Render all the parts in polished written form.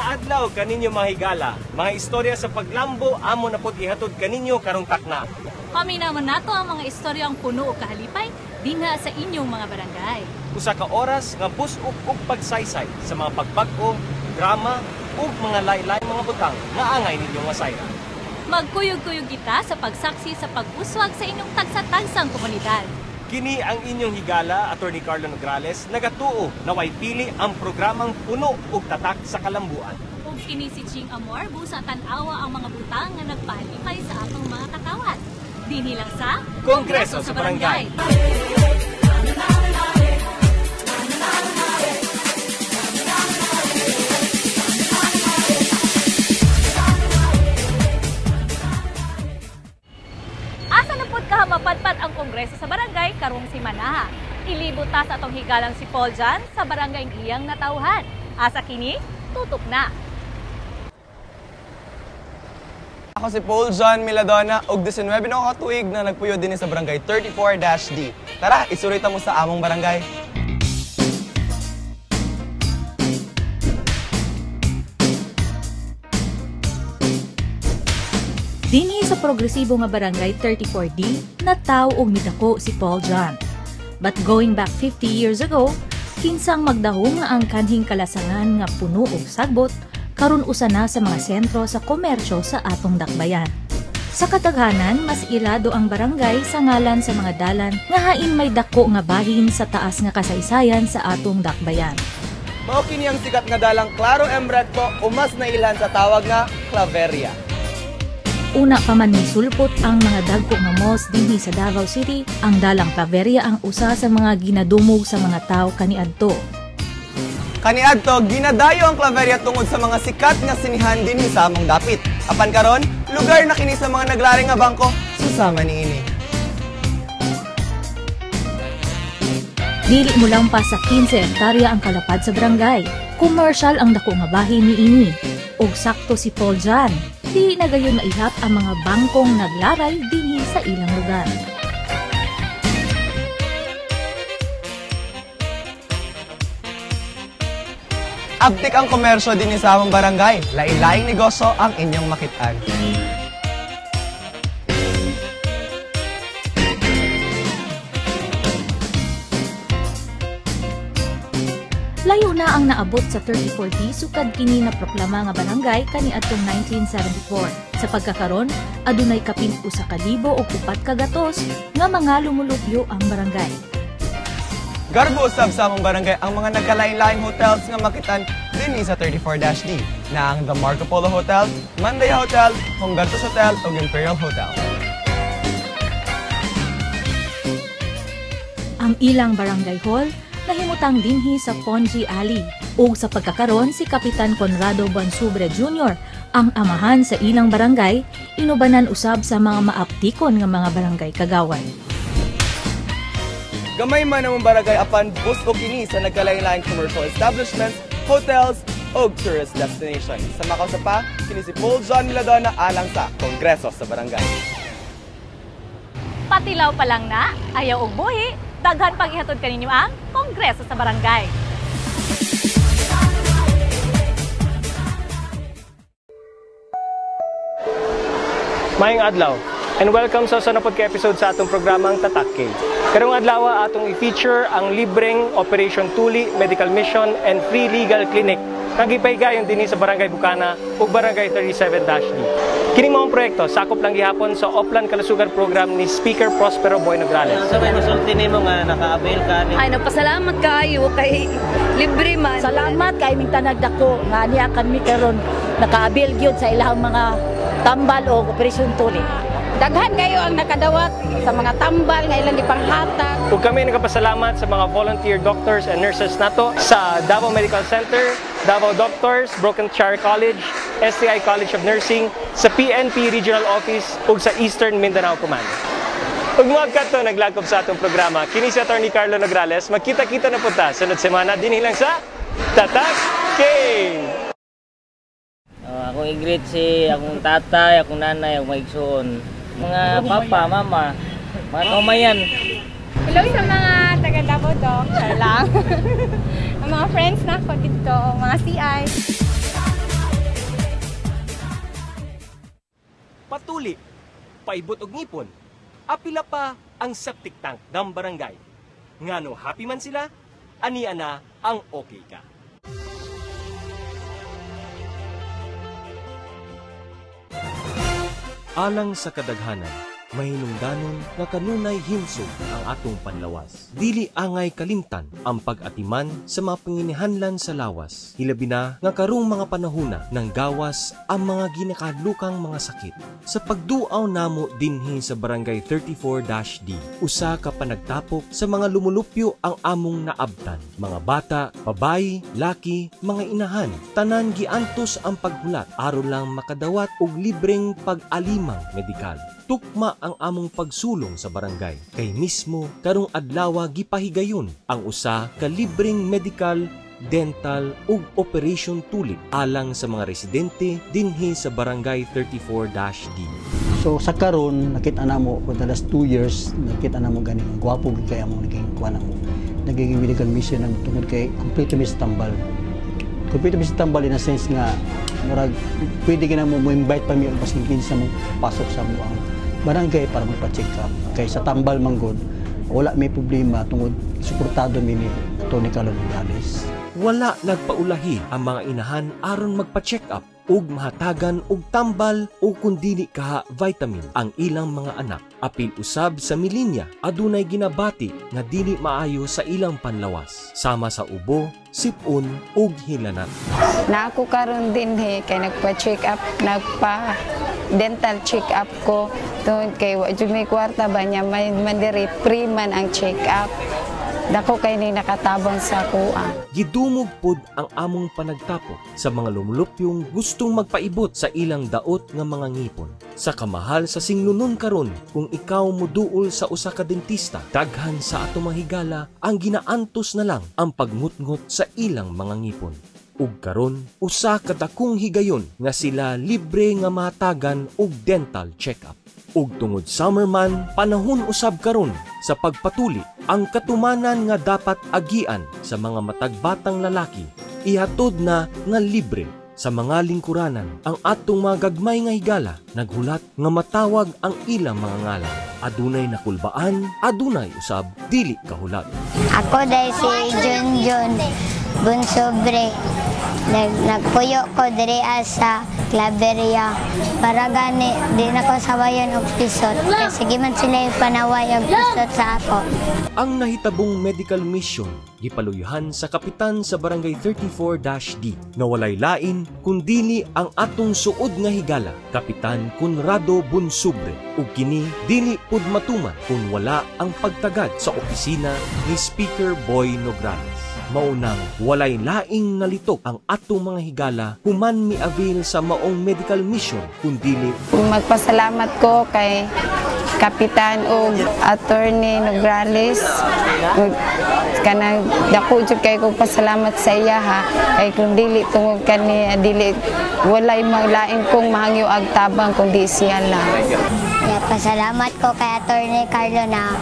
adlaw kaninyo mga higala. Mga istorya sa paglambo amo na pod ihatod kaninyo karong takna. Kami naman nato ang mga istoryang puno o kahalipay dinha sa inyong mga barangay. Usa ka oras nga bus-ug ug pagsaysay sa mga pagbag-o, drama ug mga laylay mga butang nga angay ninyo nga sayra. Magkuyog-kuyog kita sa pagsaksi sa pag-uswag sa inyong tagsa-tagsang komunidad. Kini ang inyong higala, Attorney Carlo Nograles, nagatuo na way pili ang programang puno ug tatak sa kalambuan. Ug kini si Ching Amor, busa tan-awa ang mga butang nga nagpahalipay sa atong mga kakawat. Dinhi lang sa Kongreso sa Barangay. Mapadpad ang Kongreso sa Barangay karong simana. Ilibuta sa atong higalang si Paul John sa barangay iyang natauhan. Asa kini, tutok na. Ako si Paul John Miladona og 19 na katuig na nagpuyo din sa barangay 34-D. Tara, isurita mo sa among barangay. Dinhi sa progresibo nga barangay 34D, nataw og midako si Paul John. But going back 50 years ago, kinsang magdahom nga ang kanhing kalasangan nga puno og sagbot karon usa na sa mga sentro sa komersyo sa atong dakbayan. Sa kataghanan, mas ilado ang barangay sa ngalan sa mga dalan nga hain may dako nga bahin sa taas nga kasaysayan sa atong dakbayan. Mao kini ang sikat nga dalang Claro M. Recto o mas nailan sa tawag nga Claveria. Una pa man misulpot ang mga dagko nga malls dinhi sa Davao City, ang dalang Claveria ang usa sa mga ginadumog sa mga tawo kaniadto. Kaniadto ginadayo ang Claveria tungod sa mga sikat nga sinihan dinhi sa among dapit. Apan karon, lugar na kini sa mga naglaring nga bangko susama niini. Dili mo lang pa sa 15 hektarya ang kalapad sa barangay. Commercial ang dako nga bahin niini. Og sakto si Paul John. Di na gayon maihap ang mga bangkong naglaray dinhi sa ilang lugar. Abtik ang komersyo dinhi sa among barangay. Lain-laing negosyo ang inyong makit-an. Layo na ang naabot sa 34D sukad kini na proklama nga barangay kaniadtong 1974. Sa pagkakaron, adunay kapin 1,000 o 4 kagatos nga mga lumulupyo ang barangay. Garbo usab sa among barangay ang mga nagkalain-laing hotels nga makitan dinhi sa 34-D na ang The Marco Polo Hotel, Manday Hotel, Hongartos Hotel ug Imperial Hotel. Ang ilang barangay hall nahimutang dinhi sa Ponji Alley ug sa pagkakaron si Kapitan Conrado Bonsubre Jr. ang amahan sa ilang barangay, inubanan usab sa mga maaptikon nga mga barangay kagawan. Gamay man ang barangay apan bus o kini sa nagkalain-laing commercial establishments, hotels ug tourist destinations. Sa makausa pa, kini si Paul John Miladona alang sa Kongreso sa Barangay. Patilaw pa lang na, ayaw og buhi, daghan pag ihatod kaninyo ang Kongreso sa Barangay. Maayong adlaw and welcome sa sanapod ka episode sa atong programang Tatak K. Karong adlaw atong i-feature ang libreng Operation Tuli Medical Mission and Free Legal Clinic kagipaygayon dinhi sa Barangay Bukana ug Barangay 37-D. Kining mga proyekto sakop lang gihapon sa Oplan Kalusugan Program ni Speaker Prospero Boy Nograles. Sa may resulti nimo nga naka-avail ka ni. Ay nagpasalamat kayo kay libre man. Salamat kay ming tanag dako nga niya kan mi karon naka-avail gyud sa ilang mga tambal o Operation Tuli. Daghan kayo ang nakadawat sa mga tambal nga ilang ipanghatag. Ug kami nagapasalamat sa mga volunteer doctors and nurses nato sa Davao Medical Center, Davao Doctors, Broken Chair College, STI College of Nursing, sa PNP Regional Office ug sa Eastern Mindanao Command. Ug mga kato naglakop sa atong programa, kini si Attorney Carlo Nograles, magkita-kita na punta sunod semana dinhi lang sa Tatak K. Ako i-greet si akong tatay, akong nanay, akong maigsoon. Mga papa, mama, mga kaumayan. Hello sa mga taga Davao Doc, lang. Ang mga friends na ko dito, mga CI. tuli, paibot og ngipon, apila pa ang septic tank ng barangay. Ngano happy man sila, aniya na ang okay ka. Alang sa kadaghanan, mahinungdanon nga kanunay himsog ang atong panlawas. Dili angay kalimtan ang pag-atiman sa mga panginihanlan sa lawas. Hilabi na nga karong mga panahuna ng gawas ang mga ginakadlukang mga sakit. Sa pagduaw namo dinhi sa Barangay 34-D, usa ka panagtapok sa mga lumulupyo ang among naabtan. Mga bata, babayi, laki, mga inahan, tanan giantos ang paghulat aron lang makadawat og libreng pag-alimang medikal. Tukma ang among pagsulong sa barangay. Kay mismo karong adlaw gipahigayon ang usa ka libreng medical, dental ug operation tuli alang sa mga residente dinhi sa Barangay 34-D. So sa karon nakita namo for the last 2 years nakita namo gani gwapo gid kay among naging kuan mo. Naging medical mission ang tungod kay complete mis tambal. Complete mis tambal in a sense nga murag pwede gina mo invite pa mi og basin kinsa mo pasok sa mo ang barangay para magpa-check up. Kay sa tambal manggod, wala may problema tungod suportado mi ni Tony Calonales. Wala nagpaulahi ang mga inahan aron magpa-check up ug mahatagan og tambal o kundili kaha vitamin ang ilang mga anak. Apil usab sa milinya adunay ginabati nga dili maayo sa ilang panlawas sama sa ubo, sipon ug hilanat. Na ako karon din kay nagpa-check up, nagpa-dental check up ko tungod kay wa jud may kwarta ba niya may mandiri free man ang check up. Dako kay ni nakatabang sa kuha. Gidumog pod ang among panagtapok sa mga lumulupyong gustong magpaibot sa ilang daot nga mga ngipon. Sa kamahal sa singlunon karon, kung ikaw moduol sa usa ka dentista, daghan sa ato mahigala ang ginaantos na lang ang pagngutngot sa ilang mga ngipon. Ug karon, usa ka dakong higayon nga sila libre nga matagan og dental check-up. Ug tungod summer man, panahon usab karon sa pagpatuli ang katumanan nga dapat agian sa mga matagbatang lalaki. Ihatod na nga libre sa mga lingkuranan ang atong mga gagmay nga higala. Naghulat nga matawag ang ilang mga ngalan. Adunay nakulbaan, adunay usab dili kahulat. Ako dahil si Junjun Bunsobre. Nagpuyo ko diri sa Claveria para gani di na ko sabayan og pisot kay sige man sila panaway og pisot sa ako. Ang nahitabong medical mission gipaluyuhan sa kapitan sa Barangay 34-D na walay lain kundili ang atong suod nga higala, Kapitan Conrado Bunsobre, ug kini dili pud matuman kung wala ang pagtagad sa opisina ni Speaker Boy Nograles. Maunang walay laing nalitok ang atong mga higala human mi-avail sa maong medical mission kundili. Magpasalamat ko kay Kapitan o Attorney Nograles. Kanang dako jud kay ko pasalamat sa iya ha. Kay kung dili tungod kani dili walay maglain kong mahangyo ag tabang kundi siya lang. Pasalamat ko kay Attorney Carlo na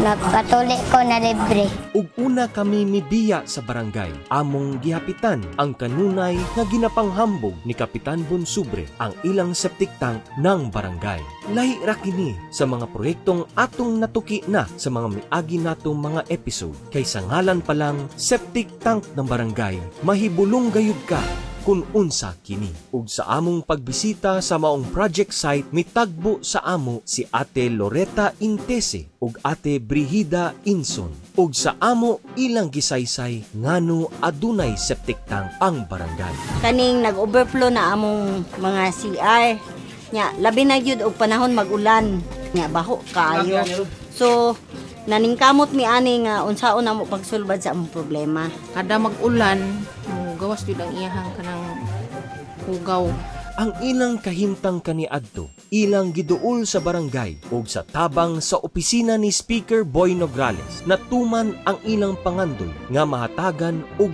nagpatuli ko na libre. Ug una kami mibiya sa barangay, among gihapitan ang kanunay nga ginapanghambog ni Kapitan Bunsobre ang ilang septic tank ng barangay. Lahi ra kini sa mga proyektong atong natuki na sa mga miagi natong mga episode. Kay sa ngalan pa lang septic tank ng barangay, mahibulong gayud ka kung unsa kini. Ug sa among pagbisita sa maong project site, mitagbo sa amo si Ate Loretta Intese ug Ate Brigida Inson. Ug sa amo ilang gisaysay ngano adunay septic tank ang barangay. Kaning nag-overflow na among mga CR. Nya labi na gyud og panahon mag-ulan. Nya baho kaayo. So naningkamot mi ani nga unsaon namo pagsulbad sa among problema. Kada mag-ulan, gawas jud ang iyahang kanang hugaw. Ang ilang kahimtang kaniadto, ilang giduol sa barangay ug sa tabang sa opisina ni Speaker Boy Nograles, natuman ang ilang pangandoy nga mahatagan og